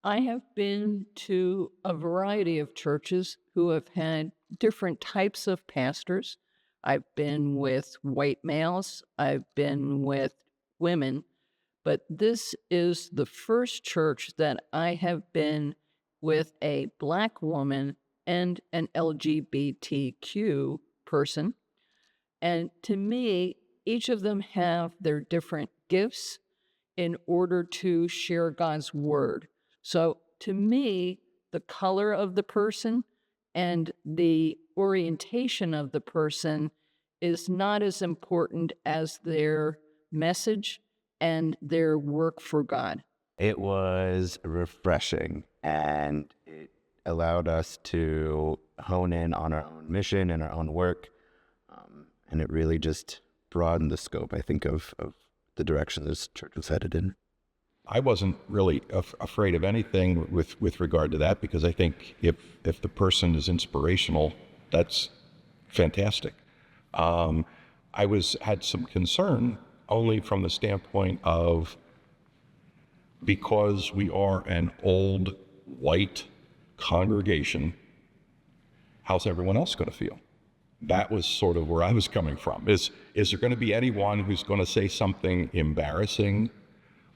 I have been to a variety of churches who have had different types of pastors. I've been with white males, I've been with women, but this is the first church that I have been with a Black woman and an LGBTQ person. And to me, each of them have their different gifts in order to share God's word. So to me, the color of the person and the orientation of the person is not as important as their message and their work for God. It was refreshing, and it allowed us to hone in on our own mission and our own work. And it really just broadened the scope, I think, of the direction this church was headed in. I wasn't really afraid of anything with regard to that, because I think if the person is inspirational, that's fantastic. I had some concern only from the standpoint of, because we are an old white congregation, how's everyone else going to feel? That was sort of where I was coming from. Is there going to be anyone who's going to say something embarrassing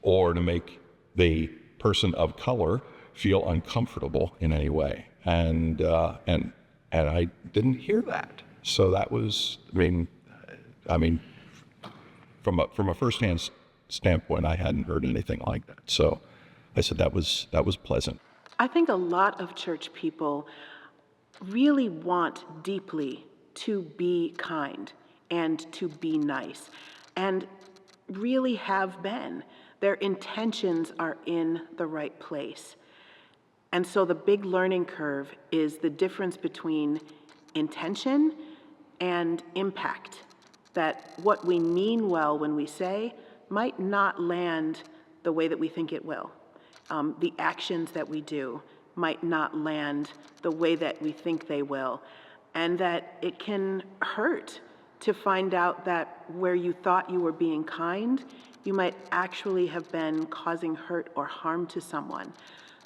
or to make the person of color feel uncomfortable in any way? And I didn't hear that. So that was, I mean, from a firsthand standpoint, I hadn't heard anything like that. So I said that was pleasant. I think a lot of church people really want deeply to be kind and to be nice, and really have been. Their intentions are in the right place. And so the big learning curve is the difference between intention and impact. That what we mean well when we say might not land the way that we think it will. The actions that we do might not land the way that we think they will. And that it can hurt to find out that where you thought you were being kind, you might actually have been causing hurt or harm to someone.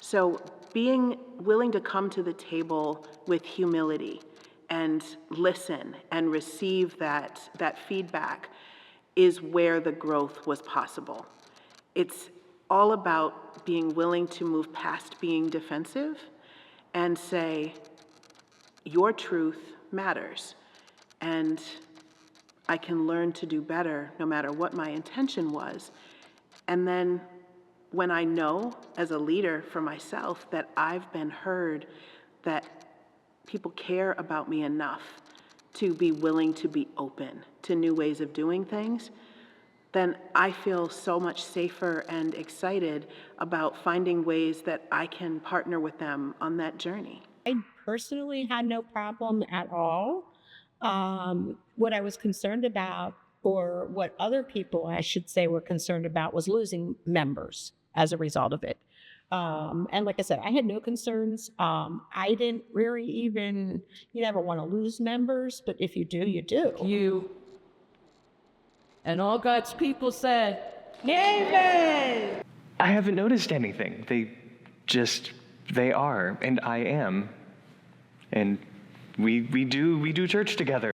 So being willing to come to the table with humility and listen and receive that feedback is where the growth was possible. It's all about being willing to move past being defensive and say, your truth matters, and I can learn to do better no matter what my intention was. And then when I know as a leader for myself that I've been heard, that people care about me enough to be willing to be open to new ways of doing things, then I feel so much safer and excited about finding ways that I can partner with them on that journey. I personally had no problem at all. What I was concerned about, or what other people, I should say, were concerned about, was losing members as a result of it. And like I said, I had no concerns. I didn't really even, you never want to lose members, but if you do, you do. You and all God's people said, Amen! I haven't noticed anything. They are, and I am. And we do church together.